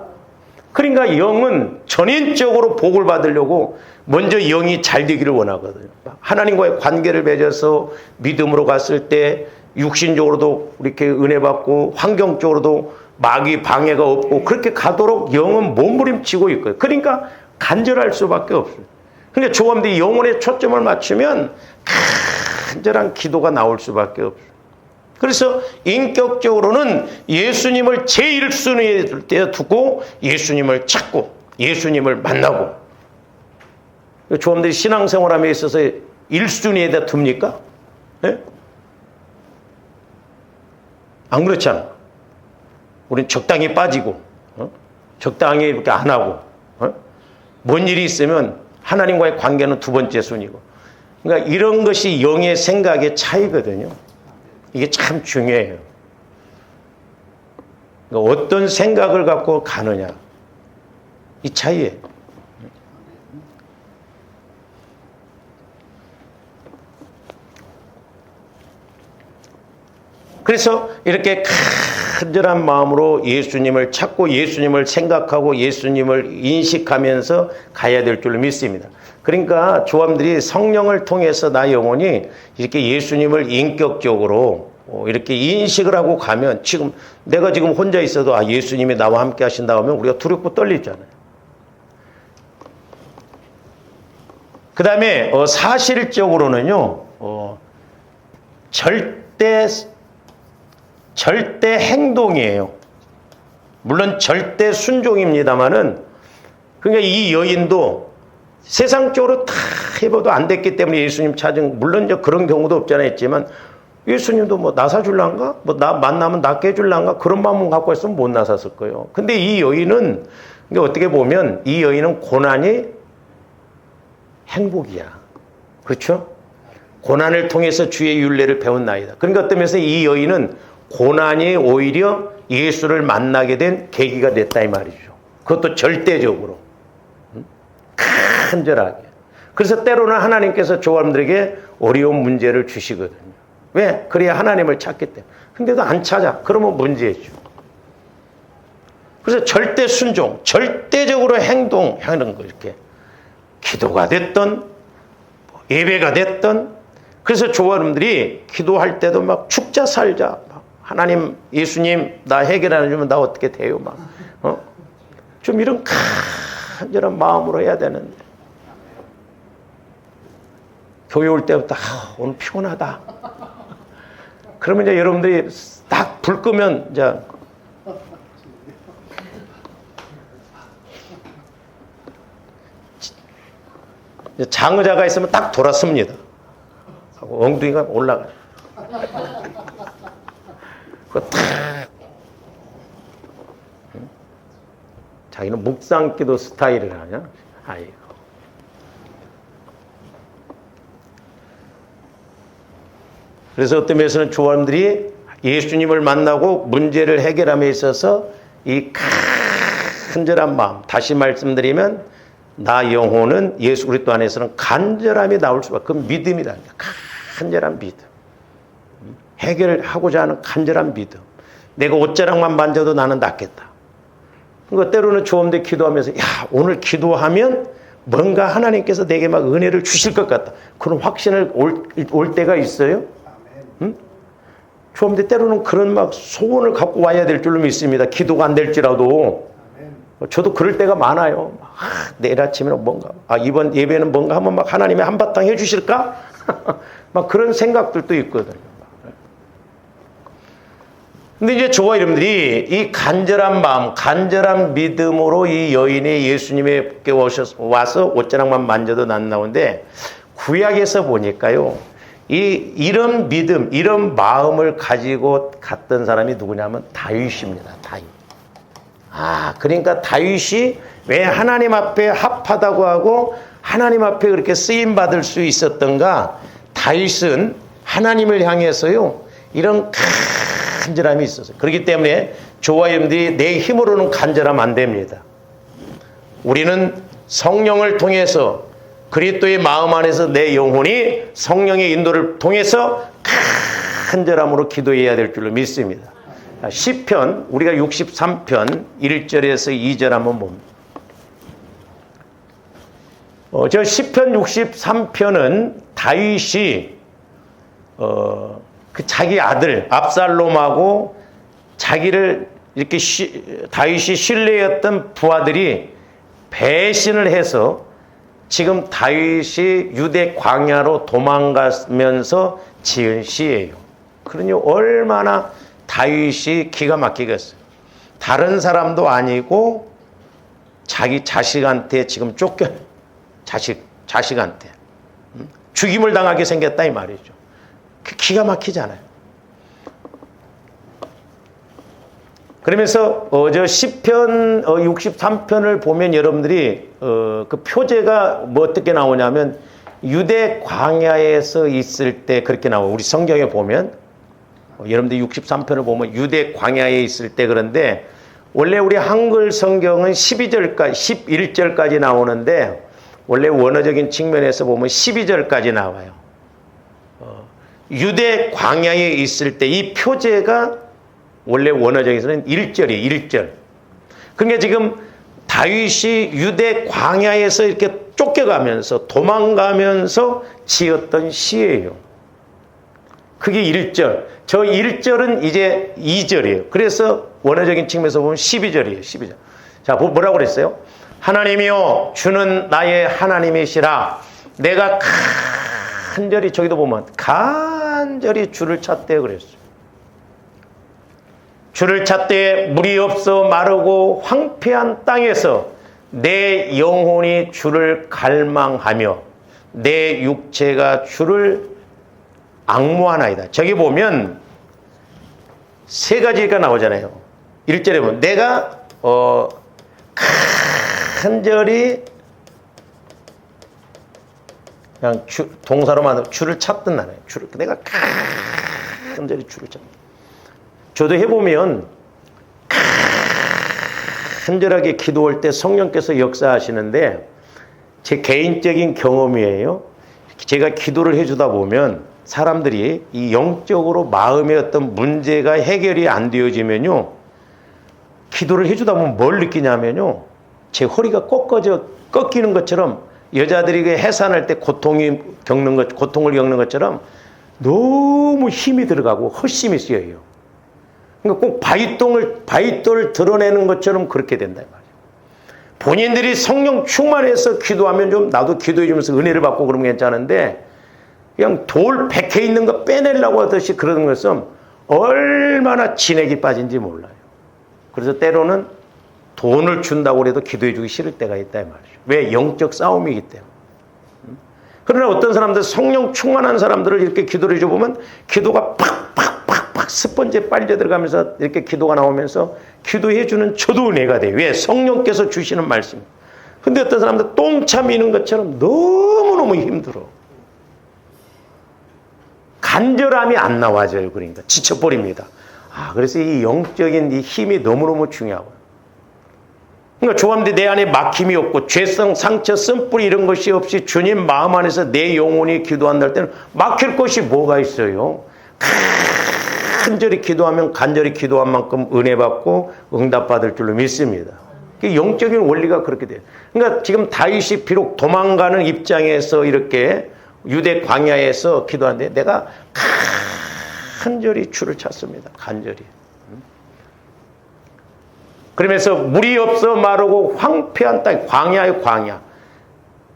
그러니까 영은 전인적으로 복을 받으려고 먼저 영이 잘 되기를 원하거든요. 하나님과의 관계를 맺어서 믿음으로 갔을 때 육신적으로도 이렇게 은혜 받고 환경적으로도 마귀 방해가 없고 그렇게 가도록 영은 몸부림치고 있고요. 그러니까 간절할 수밖에 없어요. 그러니까 조감들이 영혼에 초점을 맞추면 간절한 기도가 나올 수밖에 없어요. 그래서 인격적으로는 예수님을 제1순위에 두고 예수님을 찾고 예수님을 만나고. 조감들이 신앙생활함에 있어서 1순위에다 둡니까? 네? 안 그렇잖아. 우린 적당히 빠지고 적당히 이렇게 안 하고 뭔 일이 있으면 하나님과의 관계는 두 번째 순위고. 그러니까 이런 것이 영의 생각의 차이거든요. 이게 참 중요해요. 그러니까 어떤 생각을 갖고 가느냐 이 차이예요. 그래서 이렇게 간절한 마음으로 예수님을 찾고 예수님을 생각하고 예수님을 인식하면서 가야 될 줄로 믿습니다. 그러니까 조함들이 성령을 통해서 나 영혼이 이렇게 예수님을 인격적으로 이렇게 인식을 하고 가면 내가 지금 혼자 있어도 예수님이 나와 함께 하신다 하면 우리가 두렵고 떨리잖아요. 그 다음에 사실적으로는요 절대 행동이에요. 물론 절대 순종입니다만은 그러니까 이 여인도 세상적으로 다 해봐도 안 됐기 때문에 예수님 찾은, 물론 이제 그런 경우도 없잖아 했지만 예수님도 나 사줄란가? 나 만나면 낫게 해줄란가? 그런 마음을 갖고 있으면 못 나섰을 거예요. 근데 이 여인은 어떻게 보면 이 여인은 고난이 행복이야. 그렇죠? 고난을 통해서 주의 율례를 배운 나이다. 그러니까 어떤 면에서 이 여인은 고난이 오히려 예수를 만나게 된 계기가 됐다 이 말이죠. 그것도 절대적으로 간절하게. 그래서 때로는 하나님께서 조함들에게 어려운 문제를 주시거든요. 왜? 그래야 하나님을 찾기 때문에. 근데도 안 찾아. 그러면 문제죠. 그래서 절대 순종, 절대적으로 행동하는 거 이렇게 기도가 됐던 예배가 됐던 그래서 조원님들이 기도할 때도 막 죽자 살자, 하나님, 예수님 나 해결 안 해주면 나 어떻게 돼요? 막 좀 이런 간절한 마음으로 해야 되는데, 교회 올 때부터 오늘 피곤하다. 그러면 이제 여러분들이 딱 불 끄면 이제 장의자가 있으면 딱 돌았습니다. 하고 엉덩이가 올라가요. 그거 탁. 자기는 묵상기도 스타일을 하냐? 아이고. 그래서 어떤 면에서는 조원들이 예수님을 만나고 문제를 해결함에 있어서 이 간절한 마음, 다시 말씀드리면 나 영혼은 예수 그리스도 안에서는 간절함이 나올 수밖에, 그 믿음이다. 간절한 믿음. 해결하고자 하는 간절한 믿음. 내가 옷자락만 만져도 나는 낫겠다. 그러니까 때로는 조원들 기도하면서 오늘 기도하면 뭔가 하나님께서 내게 막 은혜를 주실 것 같다. 그런 확신을 올 때가 있어요. 응? 조원들 때로는 그런 막 소원을 갖고 와야 될 줄로 믿습니다. 기도가 안 될지라도. 저도 그럴 때가 많아요. 내일 아침에는 뭔가, 이번 예배는 뭔가 하면 막 하나님이 한바탕 해주실까? 막 그런 생각들도 있거든요. 근데 이제 저와 여러분들이 이 간절한 마음, 간절한 믿음으로 이 여인이 예수님에게 와서 옷자락만 만져도 낫나온데, 구약에서 보니까요, 이런 믿음, 이런 마음을 가지고 갔던 사람이 누구냐면 다윗입니다. 다윗. 그러니까 다윗이 왜 하나님 앞에 합하다고 하고 하나님 앞에 그렇게 쓰임 받을 수 있었던가? 다윗은 하나님을 향해서요, 이런 간절함이 있었어요. 그렇기 때문에 저와 여러분들이 내 힘으로는 간절하면 안 됩니다. 우리는 성령을 통해서, 그리스도의 마음 안에서 내 영혼이 성령의 인도를 통해서 간절함으로 기도해야 될 줄로 믿습니다. 시편, 우리가 63편 1절에서 2절 한번 봅니다. 저 시편 63편은 다윗이 그 자기 아들 압살롬하고 자기를 이렇게 다윗이 신뢰했던 부하들이 배신을 해서 지금 다윗이 유대 광야로 도망가면서 지은 시예요. 그러니 얼마나 다윗이 기가 막히겠어요. 다른 사람도 아니고 자기 자식한테 지금 자식한테 죽임을 당하게 생겼다 이 말이죠. 기가 막히잖아요. 그러면서 저 시편 63편을 보면 여러분들이 그 표제가 뭐 어떻게 나오냐면 유대 광야에서 있을 때 그렇게 나와요. 우리 성경에 보면 여러분들 63편을 보면 유대 광야에 있을 때, 그런데 원래 우리 한글 성경은 11절까지 나오는데 원래 원어적인 측면에서 보면 12절까지 나와요. 유대 광야에 있을 때 이 표제가 원래 원어적에서는 1절이에요. 1절. 그러니까 지금 다윗이 유대 광야에서 이렇게 쫓겨가면서 도망가면서 지었던 시예요. 그게 1절. 저 1절은 이제 2절이에요. 그래서 원어적인 측면에서 보면 12절이에요. 12절. 자, 뭐라고 그랬어요? 하나님이여, 주는 나의 하나님이시라. 내가 간절히, 저기도 보면 간절히 주를 찾되 그랬어요. 주를 찾되 물이 없어 마르고 황폐한 땅에서 내 영혼이 주를 갈망하며 내 육체가 주를 앙모하나이다. 저기 보면 세 가지가 나오잖아요. 1절에 보면 내가 간절히 그냥 동사로 만든 주를 찾던 나네. 내가 간절히 주를 찾던. 저도 해보면 간절하게 기도할 때 성령께서 역사하시는데 제 개인적인 경험이에요. 제가 기도를 해주다 보면 사람들이 이 영적으로 마음의 어떤 문제가 해결이 안 되어지면요, 기도를 해주다 보면 뭘 느끼냐면요, 제 허리가 꺾이는 것처럼, 여자들이 해산할 때 고통을 겪는 것처럼 너무 힘이 들어가고 헛심이 쓰여요. 그러니까 꼭 바위돌을 드러내는 것처럼 그렇게 된다 이 말이에요. 본인들이 성령 충만해서 기도하면 좀 나도 기도해 주면서 은혜를 받고 그러면 괜찮은데 그냥 돌 백해 있는 거 빼내려고 하듯이 그러는 것은 얼마나 진액이 빠진지 몰라요. 그래서 때로는 돈을 준다고 해도 기도해 주기 싫을 때가 있다 이 말이죠. 왜? 영적 싸움이기 때문에. 그러나 어떤 사람들 성령 충만한 사람들을 이렇게 기도를 해줘보면 기도가 팍팍팍팍 스펀지에 빨려 들어가면서 이렇게 기도가 나오면서 기도해 주는 저도 은혜가 돼요. 왜? 성령께서 주시는 말씀. 근데 어떤 사람들 똥차 미는 것처럼 너무너무 힘들어. 간절함이 안 나와져요. 그러니까 지쳐버립니다. 그래서 이 영적인 이 힘이 너무너무 중요하고요. 그러니까 조합대 내 안에 막힘이 없고 죄성, 상처, 쓴뿌리 이런 것이 없이 주님 마음 안에서 내 영혼이 기도한다 할 때는 막힐 것이 뭐가 있어요? 간절히 기도하면 간절히 기도한 만큼 은혜 받고 응답받을 줄로 믿습니다. 영적인 원리가 그렇게 돼요. 그러니까 지금 다윗이 비록 도망가는 입장에서 이렇게 유대 광야에서 기도하는데 내가 간절히 주를 찾습니다. 간절히. 그러면서 물이 없어 마르고 황폐한 땅, 광야의 광야.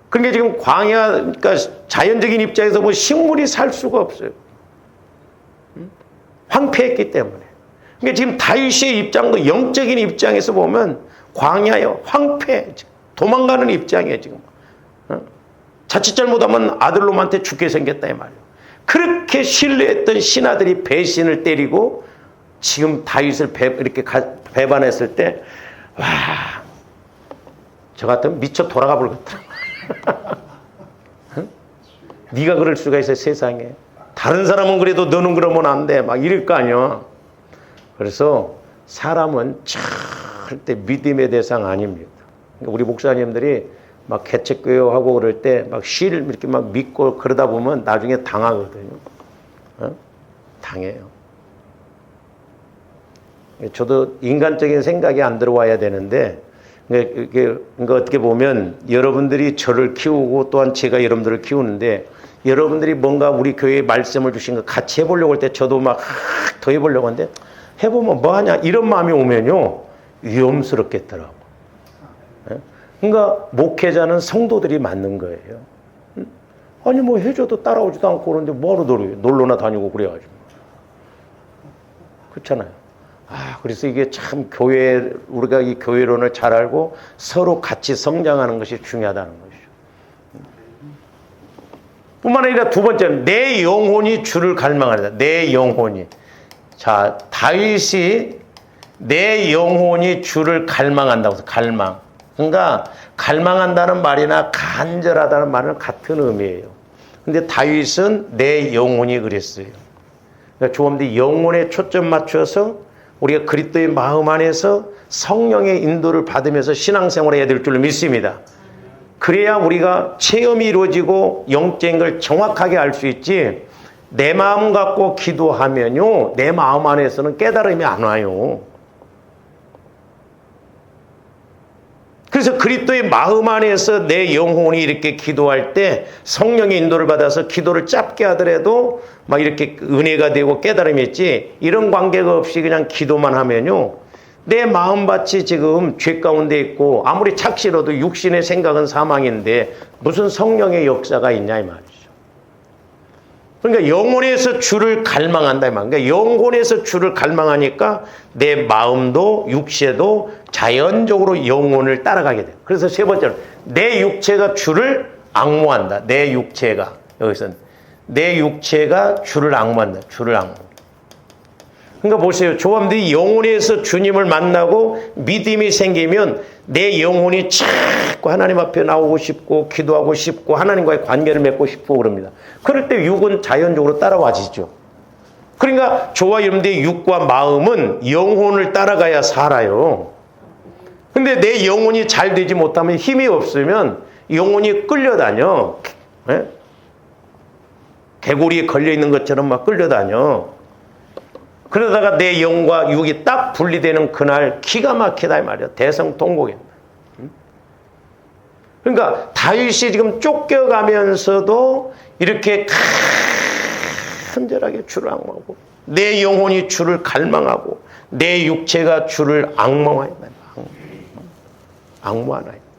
그러니까 지금 광야, 그러니까 자연적인 입장에서 뭐 식물이 살 수가 없어요. 황폐했기 때문에. 그러니까 지금 다윗의 입장도 영적인 입장에서 보면 광야요, 황폐, 도망가는 입장이에요 지금. 자칫 잘못하면 아들놈한테 죽게 생겼다 이 말이에요. 그렇게 신뢰했던 신하들이 배신을 때리고 지금 다윗을 이렇게 배반했을 때, 와, 저 같으면 미쳐 돌아가 버렸다. 네가 그럴 수가 있어요, 세상에. 다른 사람은 그래도 너는 그러면 안 돼. 막 이럴 거 아니야. 그래서 사람은 절대 믿음의 대상 아닙니다. 그러니까 우리 목사님들이 막 개척교회하고 그럴 때 막 이렇게 막 믿고 그러다 보면 나중에 당하거든요. 당해요. 저도 인간적인 생각이 안 들어와야 되는데, 그러니까 어떻게 보면 여러분들이 저를 키우고 또한 제가 여러분들을 키우는데, 여러분들이 뭔가 우리 교회에 말씀을 주신 거 같이 해보려고 할 때 저도 막 더 해보려고 하는데, 해보면 뭐하냐 이런 마음이 오면요 위험스럽겠더라고. 그러니까 목회자는 성도들이 맞는 거예요. 아니 뭐 해줘도 따라오지도 않고 그러는데 뭐하러 놀러나 다니고 그래가지고. 그렇잖아요. 그래서 이게 참 우리가 이 교회론을 잘 알고 서로 같이 성장하는 것이 중요하다는 것이죠. 뿐만 아니라 두 번째는 내 영혼이 주를 갈망하리라. 내 영혼이. 자, 다윗이 내 영혼이 주를 갈망한다고 해서 갈망. 그러니까 갈망한다는 말이나 간절하다는 말은 같은 의미예요. 근데 다윗은 내 영혼이 그랬어요. 그러니까 조금더 영혼에 초점 맞춰서 우리가 그리스도의 마음 안에서 성령의 인도를 받으면서 신앙생활을 해야 될 줄로 믿습니다. 그래야 우리가 체험이 이루어지고 영적인 걸 정확하게 알 수 있지, 내 마음 갖고 기도하면요 내 마음 안에서는 깨달음이 안 와요. 그래서 그리스도의 마음 안에서 내 영혼이 이렇게 기도할 때 성령의 인도를 받아서 기도를 짧게 하더라도 막 이렇게 은혜가 되고 깨달음이 있지, 이런 관계가 없이 그냥 기도만 하면요 내 마음밭이 지금 죄 가운데 있고 아무리 착실해도 육신의 생각은 사망인데 무슨 성령의 역사가 있냐 이 말이죠. 그러니까 영혼에서 주를 갈망한다 이 말. 그러니까 영혼에서 주를 갈망하니까 내 마음도 육체도 자연적으로 영혼을 따라가게 돼요. 그래서 세 번째로 내 육체가 주를 앙모한다. 내 육체가, 여기서는 내 육체가 주를 앙모한다. 주를 앙모. 그러니까 보세요. 조함들이 영혼에서 주님을 만나고 믿음이 생기면 내 영혼이 자꾸 하나님 앞에 나오고 싶고 기도하고 싶고 하나님과의 관계를 맺고 싶고 그럽니다. 그럴 때 육은 자연적으로 따라와지죠. 그러니까 저와 여러분들의 육과 마음은 영혼을 따라가야 살아요. 근데 내 영혼이 잘 되지 못하면, 힘이 없으면 영혼이 끌려다녀. 개구리에 걸려있는 것처럼 막 끌려다녀. 그러다가 내 영과 육이 딱 분리되는 그날 기가 막히다 이 말이야. 대성통곡입니다. 그러니까 다윗이 지금 쫓겨가면서도 이렇게 간절하게 주를 악망하고 내 영혼이 주를 갈망하고 내 육체가 주를 악망하나이다. 악무하나이다.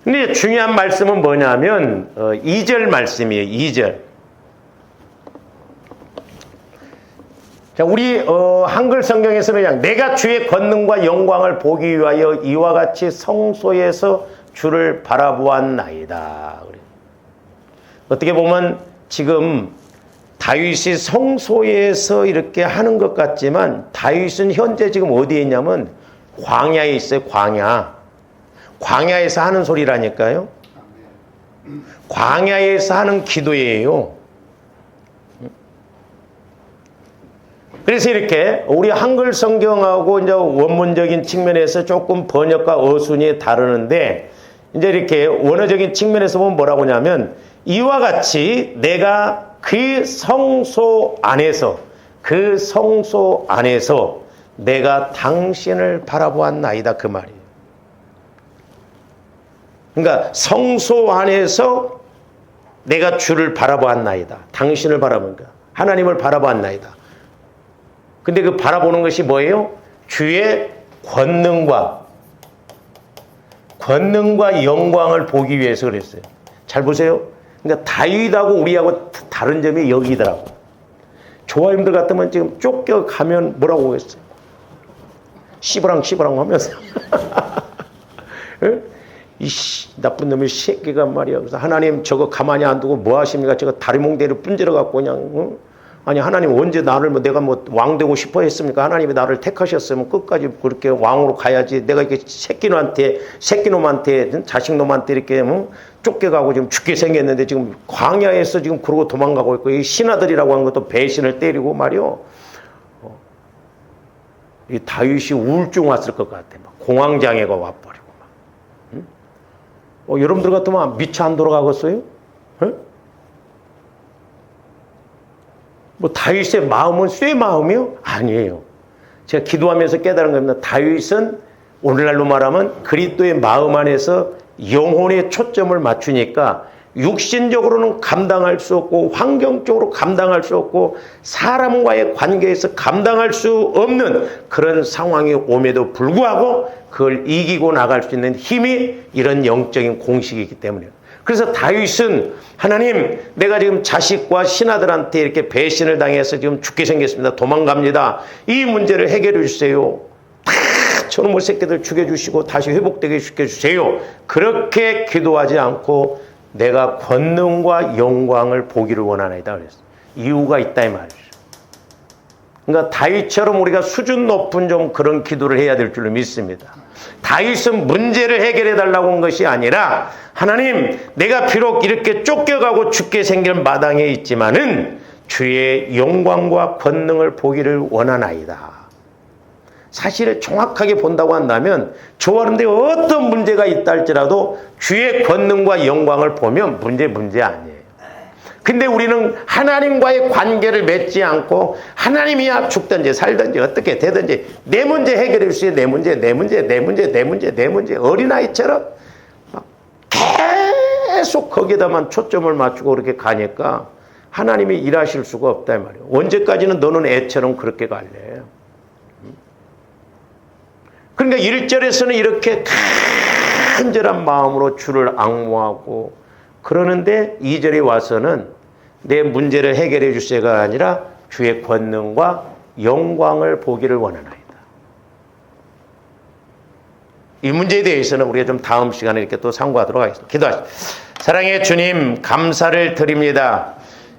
근데 중요한 말씀은 뭐냐면 2절 말씀이에요. 2절. 자, 우리 한글 성경에서는 그냥 내가 주의 권능과 영광을 보기 위하여 이와 같이 성소에서 주를 바라보았나이다. 어떻게 보면 지금 다윗이 성소에서 이렇게 하는 것 같지만 다윗은 현재 지금 어디에 있냐면 광야에 있어요. 광야에서 하는 소리라니까요. 광야에서 하는 기도예요. 그래서 이렇게 우리 한글 성경하고 이제 원문적인 측면에서 조금 번역과 어순이 다르는데 이제 이렇게 원어적인 측면에서 보면 뭐라고 하냐면 이와 같이 내가 그 성소 안에서 내가 당신을 바라보았나이다 그 말이에요. 그러니까 성소 안에서 내가 주를 바라보았나이다. 당신을 바라보니까 하나님을 바라보았나이다. 근데 그 바라보는 것이 뭐예요? 주의 권능과 영광을 보기 위해서 그랬어요. 잘 보세요. 그러니까 다윗하고 우리하고 다른 점이 여기더라고. 조아님들 같으면 지금 쫓겨가면 뭐라고 했어요? 씨부랑 하면서 이 나쁜 놈의 새끼가 말이야. 그래서 하나님 저거 가만히 안 두고 뭐 하십니까? 저거 다리몽대를 분질러 갖고 그냥 아니 하나님 언제 나를 내가 왕 되고 싶어 했습니까? 하나님이 나를 택하셨으면 끝까지 그렇게 왕으로 가야지. 내가 이렇게 새끼놈한테 자식놈한테 이렇게 쫓겨가고 지금 죽게 생겼는데 지금 광야에서 지금 그러고 도망가고 있고 이 신하들이라고 하는 것도 배신을 때리고 말이요. 이 다윗이 우울증 왔을 것 같아. 막 공황장애가 와버리고 막. 여러분들 같으면 미쳐 안 돌아가겠어요? 뭐 다윗의 마음은 쇠 마음이요? 아니에요. 제가 기도하면서 깨달은 겁니다. 다윗은 오늘날로 말하면 그리스도의 마음 안에서 영혼의 초점을 맞추니까 육신적으로는 감당할 수 없고 환경적으로 감당할 수 없고 사람과의 관계에서 감당할 수 없는 그런 상황이 옴에도 불구하고 그걸 이기고 나갈 수 있는 힘이 이런 영적인 공식이기 때문이에요. 그래서 다윗은 하나님 내가 지금 자식과 신하들한테 이렇게 배신을 당해서 지금 죽게 생겼습니다. 도망갑니다. 이 문제를 해결해 주세요. 다 저놈의 새끼들 죽여주시고 다시 회복되게 시켜주세요. 그렇게 기도하지 않고 내가 권능과 영광을 보기를 원하나이다 그랬어요. 이유가 있다 이 말이죠. 그러니까 다윗처럼 우리가 수준 높은 좀 그런 기도를 해야 될 줄로 믿습니다. 다윗은 문제를 해결해 달라고 한 것이 아니라 하나님 내가 비록 이렇게 쫓겨가고 죽게 생길 마당에 있지만은 주의 영광과 권능을 보기를 원하나이다. 사실을 정확하게 본다고 한다면 좋아하는데 어떤 문제가 있다 할지라도 주의 권능과 영광을 보면 문제 아니에요. 근데 우리는 하나님과의 관계를 맺지 않고 하나님이야 죽든지 살든지 어떻게 되든지 내 문제 해결해 주세요. 내 문제 어린아이처럼 막 계속 거기에다만 초점을 맞추고 그렇게 가니까 하나님이 일하실 수가 없다 이 말이에요. 언제까지는 너는 애처럼 그렇게 갈래? 그러니까 1절에서는 이렇게 간절한 마음으로 주를 앙모하고 그러는데 2절에 와서는 내 문제를 해결해 주세요가 아니라 주의 권능과 영광을 보기를 원하나이다. 이 문제에 대해서는 우리가 좀 다음 시간에 이렇게 또 상고하도록 하겠습니다. 기도하시죠. 사랑의 주님 감사를 드립니다.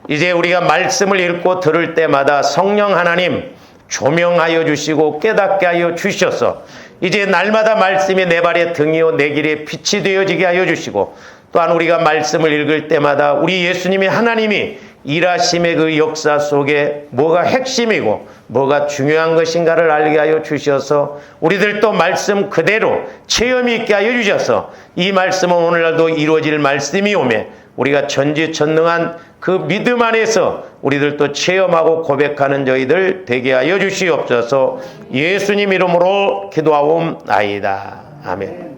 이제 우리가 말씀을 읽고 들을 때마다 성령 하나님 조명하여 주시고 깨닫게 하여 주셔서 이제 날마다 말씀이 내 발의 등이요 내 길에 빛이 되어지게 하여 주시고 또한 우리가 말씀을 읽을 때마다 우리 예수님이 하나님이 일하심의 그 역사 속에 뭐가 핵심이고 뭐가 중요한 것인가를 알게 하여 주셔서 우리들도 말씀 그대로 체험이 있게 하여 주셔서 이 말씀은 오늘날도 이루어질 말씀이 오매 우리가 전지전능한 그 믿음 안에서 우리들도 체험하고 고백하는 저희들 되게 하여 주시옵소서. 예수님 이름으로 기도하옵나이다. 아멘.